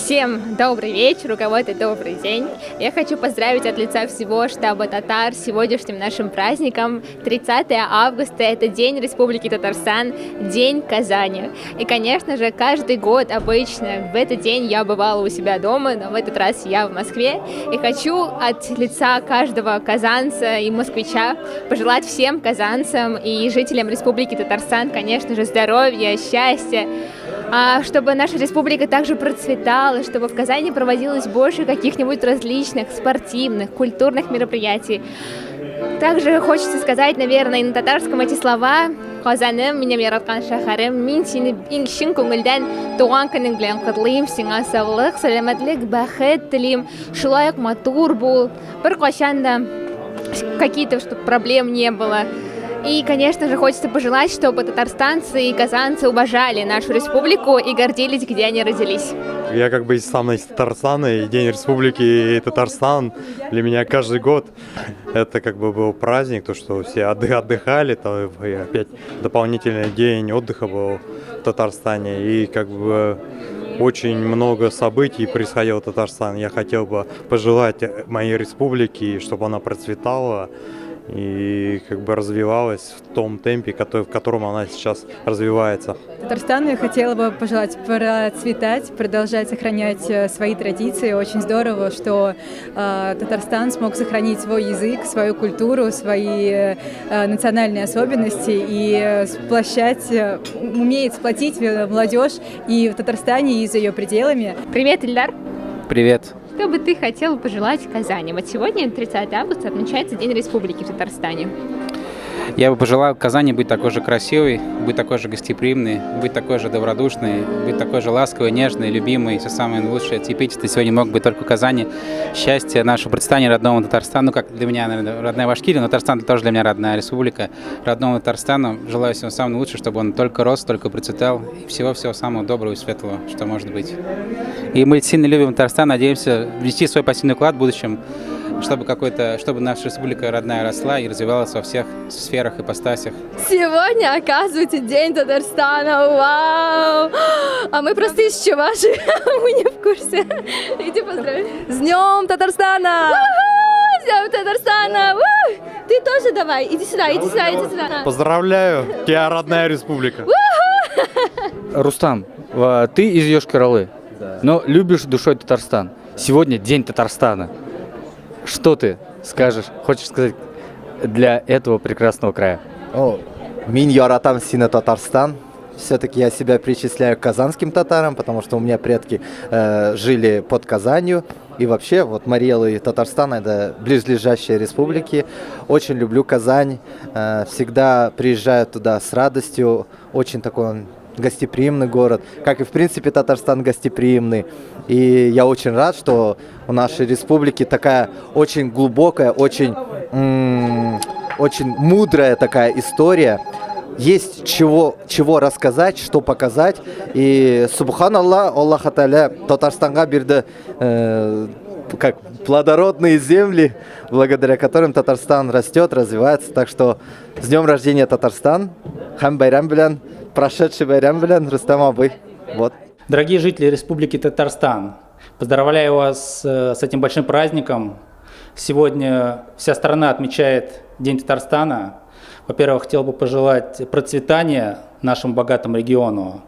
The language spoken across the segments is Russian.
Всем добрый вечер, у кого-то добрый день. Я хочу поздравить от лица всего штаба татар с сегодняшним нашим праздником. 30 августа – это День Республики Татарстан, День Казани. И, конечно же, каждый год обычно в этот день я бывала у себя дома, но в этот раз я в Москве. И хочу от лица каждого казанца и москвича пожелать всем казанцам и жителям Республики Татарстан, конечно же, здоровья, счастья, чтобы наша республика также процветала, чтобы в Казани проводилось больше каких-нибудь различных спортивных, культурных мероприятий. Также хочется сказать, наверное, и на татарском эти слова: «Казаным, минем яраткан шахарым, мин сини иң шин күңелдән туган көнең белән котлыйм, сиңа саулык, сәламәтлек, бәхет телим, шулай ук матур бул, беркайчан да какие-то, чтобы проблем не было». И, конечно же, хочется пожелать, чтобы татарстанцы и казанцы уважали нашу республику и гордились, где они родились. Я как бы сам из Татарстана, и День Республики и Татарстан для меня каждый год это как бы был праздник, то, что все отдыхали, то и опять дополнительный день отдыха был в Татарстане, и как бы очень много событий происходило в Татарстане. Я хотел бы пожелать моей республике, чтобы она процветала и как бы развивалась в том темпе, в котором она сейчас развивается. Татарстану я хотела бы пожелать процветать, продолжать сохранять свои традиции. Очень здорово, что Татарстан смог сохранить свой язык, свою культуру, свои национальные особенности и умеет сплотить молодежь и в Татарстане, и за ее пределами. Привет, Ильдар! Привет! Что бы ты хотел пожелать Казани? Вот сегодня, 30 августа, отмечается День Республики в Татарстане. Я бы пожелал Казани быть такой же красивой, быть такой же гостеприимной, быть такой же добродушной, быть такой же ласковой, нежной, любимой, все самое лучшее. Эпитеты сегодня мог быть только в Казани. Счастье, наше процветание родному Татарстану, как для меня, наверное, родная Башкирия, но Татарстан тоже для меня родная республика. Родному Татарстану желаю всего самого лучшего, чтобы он только рос, только процветал, и всего-всего самого доброго и светлого, что может быть. И мы сильно любим Татарстан, надеемся внести свой пассивный вклад в будущем, чтобы наша республика родная росла и развивалась во всех сферах и ипостасях. Сегодня, оказывается, День Татарстана, вау! А мы просто из Чувашии, мы не в курсе. Иди поздравить. С Днем Татарстана! С Днем Татарстана! Ты тоже давай, иди сюда, иди сюда, иди сюда. Поздравляю, тебя родная республика. Рустам, ты из Йошкар-Олы, но любишь душой Татарстан. Сегодня День Татарстана. Что ты хочешь сказать для этого прекрасного края? Мин яратам сина Татарстан. Все-таки я себя причисляю к казанским татарам, потому что у меня предки жили под Казанью. И вообще, вот Марий-Эл и Татарстан – это близлежащие республики. Очень люблю Казань. Всегда приезжаю туда с радостью. Очень такой он гостеприимный город, как и в принципе Татарстан гостеприимный. И я очень рад, что у нашей республики такая очень глубокая, очень мудрая такая история. Есть чего рассказать, что показать. И субханаллах, Аллах Аталя Татарстанга бирде как плодородные земли, благодаря которым Татарстан растет, развивается. Так что с днем рождения, Татарстан! Хам байрам билян, прошедший байрам билян, Рустам абый. Вот. Дорогие жители Республики Татарстан, поздравляю вас с этим большим праздником. Сегодня вся страна отмечает День Татарстана. Во-первых, хотел бы пожелать процветания нашему богатому региону,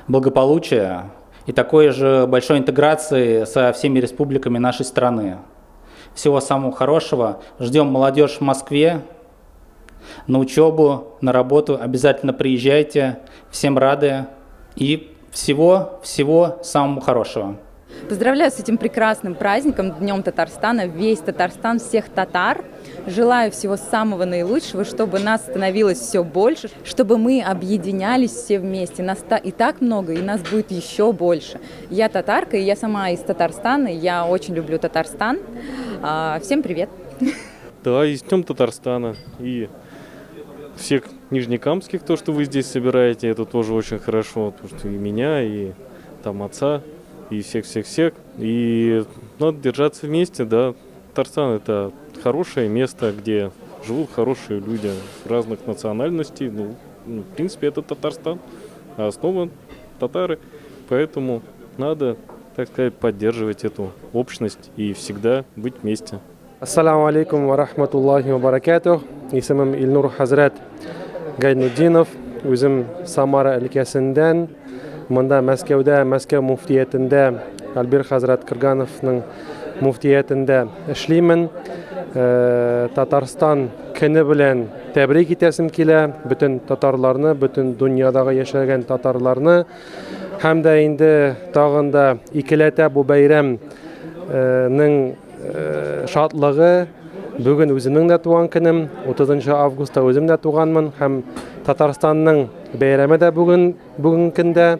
благополучия и такой же большой интеграции со всеми республиками нашей страны. Всего самого хорошего. Ждем молодежь в Москве на учебу, на работу. Обязательно приезжайте. Всем рады. И всего самого хорошего. Поздравляю с этим прекрасным праздником, Днем Татарстана, весь Татарстан, всех татар. Желаю всего самого наилучшего, чтобы нас становилось все больше, чтобы мы объединялись все вместе. Нас и так много, и нас будет еще больше. Я татарка, и я сама из Татарстана, я очень люблю Татарстан. Всем привет! Да, и с Днем Татарстана. И всех нижнекамских, то, что вы здесь собираете, это тоже очень хорошо. Потому что и меня, и там отца, и всех-всех-всех. И надо держаться вместе, да. Татарстан – это хорошее место, где живут хорошие люди разных национальностей. В принципе, это Татарстан, а основа татары. Поэтому надо так сказать, поддерживать эту общность и всегда быть вместе. Ассаламу алейкум ва рахматуллахи ва баракатух. Исемім Илнур Хазрат Гайнуддинов. Өзім Самара өлкәсендән, монда Мәскәүдә, Мәскәү муфтиятендә, Альбир Хазрат Кыргановның муфтиятендә эшлимен. Татарстан көне белән тәбрик итәсем килә бөтен татарларны, бөтен дөньядагы яшәгән татарларны. Һәм дә инде тагын да икеләтә бу бәйрәмнең шатлыгы. Бүген үземнең дә туган көнем, 30 августта үзем дә туганмын һәм Татарстанның бәйрәме дә бүген көндә.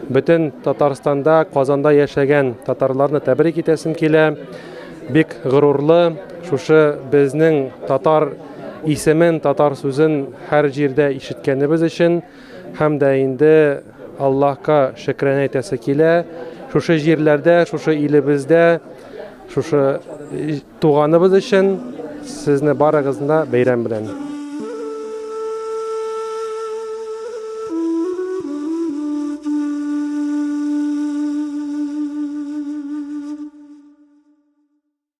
Бөтен Татарстанда, Казанда яшәгән татарларны тәбрик итәсем килә. Бик горурлы, шушы безнең татар исемен, татар сүзен һәр җирдә ишеткәнебез өчен һәм дә инде Аллаһка шөкранә итәсе килә. Шушы җирләрдә, шушы илебездә, шушы туганыбыз өчен сезне барыгызны бәйрәм белән.